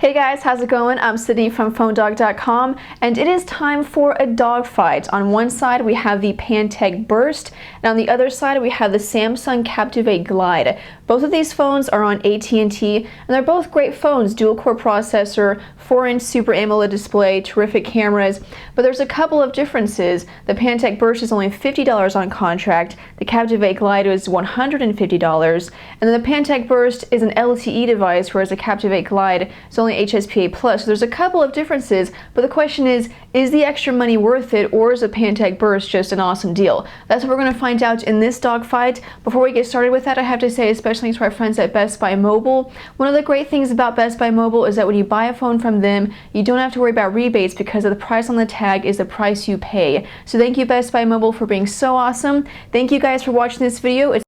Hey guys, how's it going? I'm Sydney from PhoneDog.com, and it is time for a dog fight. On one side we have the Pantech Burst, and on the other side we have the Samsung Captivate Glide. Both of these phones are on AT&T, and they're both great phones. Dual-core processor, 4-inch Super AMOLED display, terrific cameras, but there's a couple of differences. The Pantech Burst is only $50 on contract, the Captivate Glide is $150, and then the Pantech Burst is an LTE device, whereas the Captivate Glide is only HSPA plus. So there's a couple of differences, but the question is the extra money worth it, or is a Pantech Burst just an awesome deal? That's what we're going to find out in this dogfight. Before we get started with that, I have to say, especially to our friends at Best Buy Mobile, one of the great things about Best Buy Mobile is that when you buy a phone from them, you don't have to worry about rebates because the price on the tag is the price you pay. So thank you, Best Buy Mobile, for being so awesome. Thank you guys for watching this video.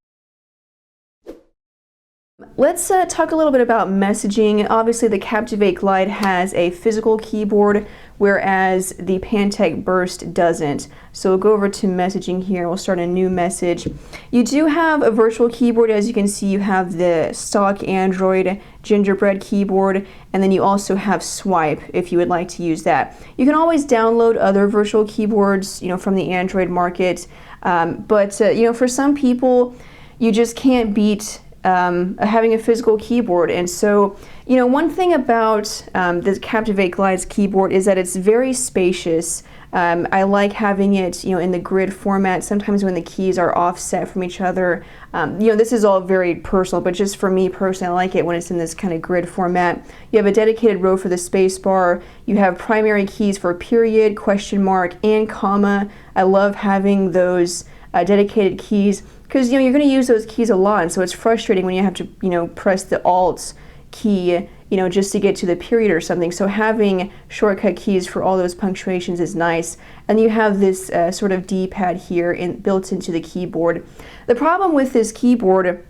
Let's talk a little bit about messaging. Obviously, the Captivate Glide has a physical keyboard, whereas the Pantech Burst doesn't. So we'll go over to messaging here. We'll start a new message. You do have a virtual keyboard. As you can see, you have the stock Android gingerbread keyboard, and then you also have Swipe if you would like to use that. You can always download other virtual keyboards, from the Android market, but for some people, you just can't beat having a physical keyboard. And so, one thing about the Captivate Glide's keyboard is that it's very spacious. I like having it, in the grid format. Sometimes when the keys are offset from each other, this is all very personal, but just for me personally, I like it when it's in this kind of grid format. You have a dedicated row for the space bar. You have primary keys for period, question mark, and comma. I love having those dedicated keys, because you're going to use those keys a lot, and so it's frustrating when you have to press the Alt key just to get to the period or something. So having shortcut keys for all those punctuations is nice. And you have this sort of D-pad here built into the keyboard. The problem with this keyboard,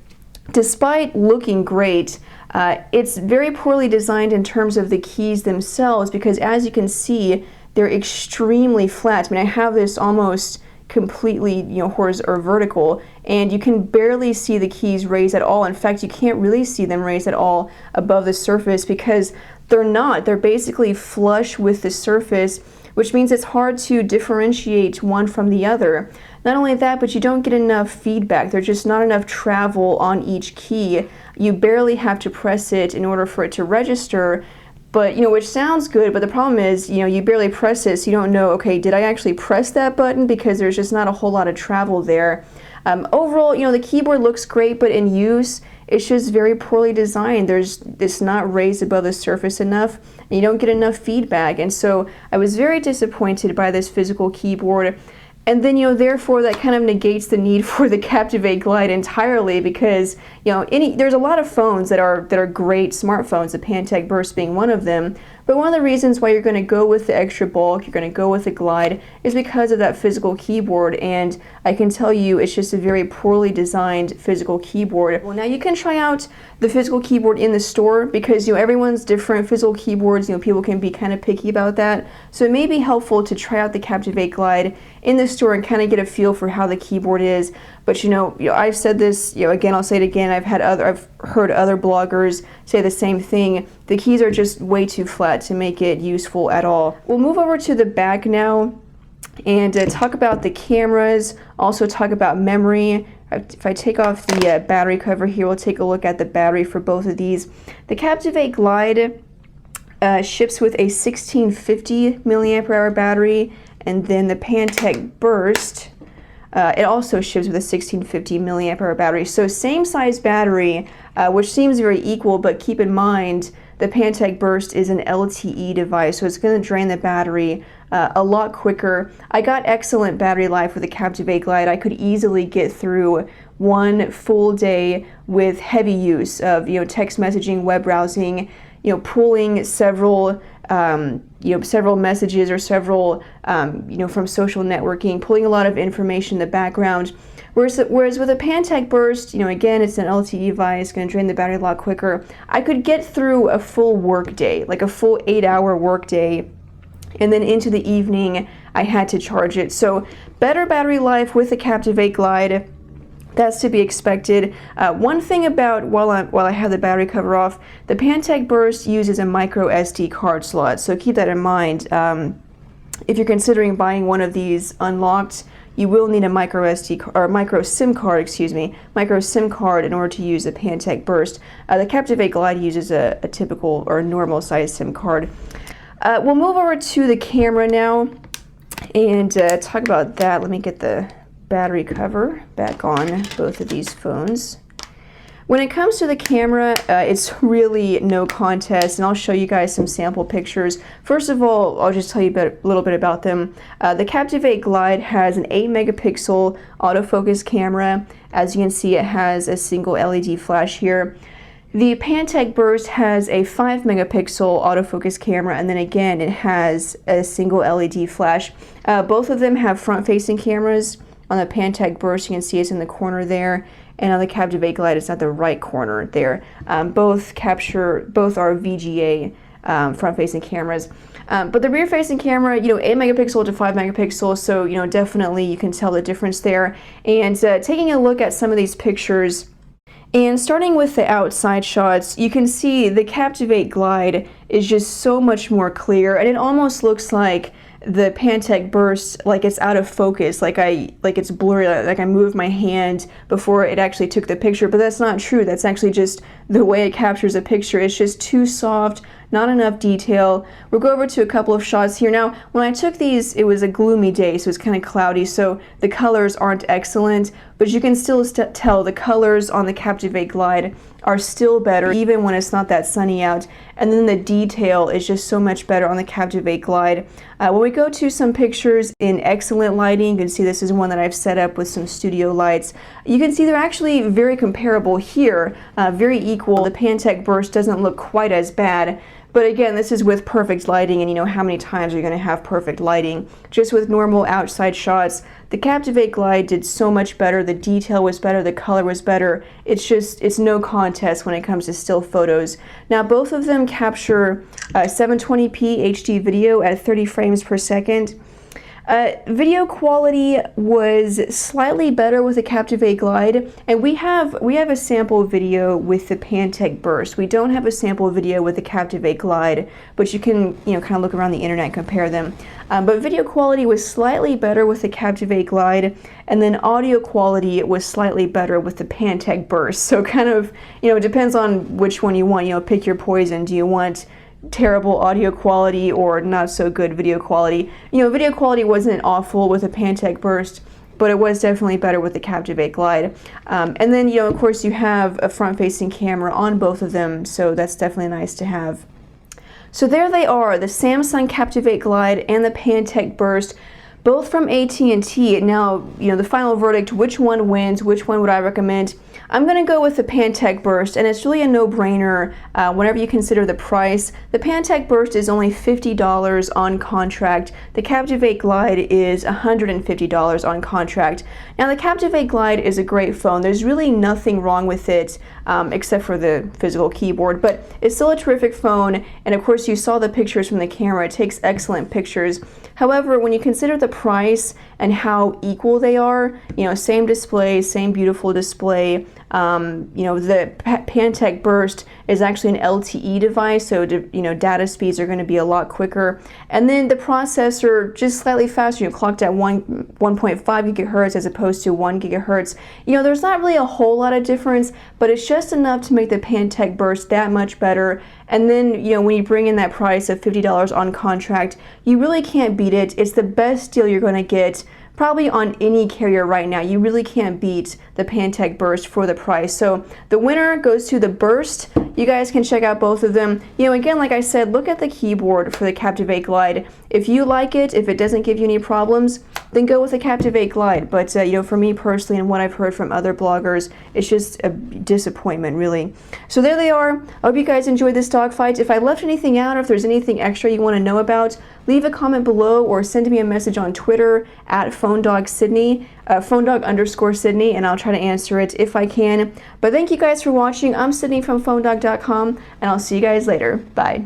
despite looking great, it's very poorly designed in terms of the keys themselves, because as you can see, they're extremely flat. I have this almost completely horizontal or vertical, and you can barely see the keys raised at all. In fact, you can't really see them raised at all above the surface, because they're basically flush with the surface, which means it's hard to differentiate one from the other. Not only that, but you don't get enough feedback. There's just not enough travel on each key. You barely have to press it in order for it to register. But, which sounds good, but the problem is, you barely press it, so you don't know, okay, did I actually press that button? Because there's just not a whole lot of travel there. Overall, the keyboard looks great, but in use, it's just very poorly designed. It's not raised above the surface enough, and you don't get enough feedback. And so I was very disappointed by this physical keyboard. And then, therefore, that kind of negates the need for the Captivate Glide entirely, because, there's a lot of phones that are great smartphones, the Pantech Burst being one of them. But one of the reasons why you're going to go with the extra bulk, you're going to go with the Glide, is because of that physical keyboard. And I can tell you, it's just a very poorly designed physical keyboard. Well, now you can try out the physical keyboard in the store, because everyone's different. Physical keyboards, people can be kind of picky about that. So it may be helpful to try out the Captivate Glide in the store and kind of get a feel for how the keyboard is. But I've said this, again, I'll say it again. I've heard other bloggers say the same thing. The keys are just way too flat to make it useful at all. We'll move over to the back now and talk about the cameras, also talk about memory. If I take off the battery cover here, we'll take a look at the battery for both of these. The Captivate Glide ships with a 1650 milliamp hour battery, and then the Pantech Burst, it also ships with a 1650 milliamp hour battery. So same size battery, which seems very equal, but keep in mind the Pantech Burst is an LTE device, so it's going to drain the battery a lot quicker. I got excellent battery life with the Captivate Glide. I could easily get through one full day with heavy use of text messaging, web browsing, pulling several several messages or several from social networking, pulling a lot of information in the background. Whereas with a Pantech Burst, again, it's an LTE device, going to drain the battery a lot quicker. I could get through a full work day, like a full 8-hour work day, and then into the evening, I had to charge it. So better battery life with the Captivate Glide. That's to be expected. One thing about, while I have the battery cover off, the Pantech Burst uses a micro SD card slot, so keep that in mind. If you're considering buying one of these unlocked, you will need a micro SIM card in order to use the Pantech Burst. The Captivate Glide uses a typical or normal size SIM card. We'll move over to the camera now and talk about that. Let me get the battery cover back on both of these phones. When it comes to the camera, it's really no contest, and I'll show you guys some sample pictures. First of all, I'll just tell you a little bit about them. The Captivate Glide has an 8 megapixel autofocus camera. As you can see, it has a single LED flash here. The Pantech Burst has a 5 megapixel autofocus camera, and then again it has a single LED flash. Both of them have front-facing cameras. On the Pantech Burst, you can see it's in the corner there, and on the Captivate Glide, it's at the right corner there. Both are VGA front-facing cameras. But the rear-facing camera, 8 megapixel to 5 megapixel, so definitely you can tell the difference there. And taking a look at some of these pictures, and starting with the outside shots, you can see the Captivate Glide is just so much more clear, and it almost looks like the Pantech Burst, like it's out of focus, like it's blurry, like I moved my hand before it actually took the picture, but that's not true. That's actually just the way it captures a picture. It's just too soft, not enough detail. We'll go over to a couple of shots here. Now, when I took these, it was a gloomy day, so it's kind of cloudy, so the colors aren't excellent, but you can still tell the colors on the Captivate Glide are still better, even when it's not that sunny out. And then the detail is just so much better on the Captivate Glide. When we go to some pictures in excellent lighting, you can see this is one that I've set up with some studio lights. You can see they're actually very comparable here, very equal. The Pantech Burst doesn't look quite as bad. But again, this is with perfect lighting, and how many times are you going to have perfect lighting? Just with normal outside shots, the Captivate Glide did so much better. The detail was better, the color was better. It's no contest when it comes to still photos. Now, both of them capture 720p HD video at 30 frames per second. Video quality was slightly better with the Captivate Glide, and we have a sample video with the Pantech Burst. We don't have a sample video with the Captivate Glide, but you can kind of look around the internet and compare them. But video quality was slightly better with the Captivate Glide, and then audio quality was slightly better with the Pantech Burst. So kind of it depends on which one you want. Pick your poison. Do you want terrible audio quality or not so good video quality? Video quality wasn't awful with the Pantech Burst, but it was definitely better with the Captivate Glide. And then, of course, you have a front-facing camera on both of them, so that's definitely nice to have. So there they are, the Samsung Captivate Glide and the Pantech Burst, both from AT&T. Now, the final verdict, which one wins, which one would I recommend? I'm going to go with the Pantech Burst, and it's really a no-brainer whenever you consider the price. The Pantech Burst is only $50 on contract. The Captivate Glide is $150 on contract. Now, the Captivate Glide is a great phone. There's really nothing wrong with it except for the physical keyboard, but it's still a terrific phone, and of course you saw the pictures from the camera. It takes excellent pictures. However, when you consider the price and how equal they are, same display, same beautiful display, the Pantech Burst is actually an LTE device, so data speeds are going to be a lot quicker. And then the processor just slightly faster, clocked at 1.5 gigahertz as opposed to 1 gigahertz. There's not really a whole lot of difference, but it's just enough to make the Pantech Burst that much better. And then, when you bring in that price of $50 on contract, you really can't beat it. It's the best deal you're going to get probably on any carrier right now. You really can't beat the Pantech Burst for the price. So the winner goes to the Burst. You guys can check out both of them. Again, like I said, look at the keyboard for the Captivate Glide. If you like it, if it doesn't give you any problems, then go with the Captivate Glide. But for me personally, and what I've heard from other bloggers, it's just a disappointment, really. So there they are. I hope you guys enjoyed this dogfight. If I left anything out, or if there's anything extra you want to know about, leave a comment below or send me a message on Twitter at PhoneDog_Sydney, and I'll try to answer it if I can. But thank you guys for watching. I'm Sydney from PhoneDog.com, and I'll see you guys later. Bye.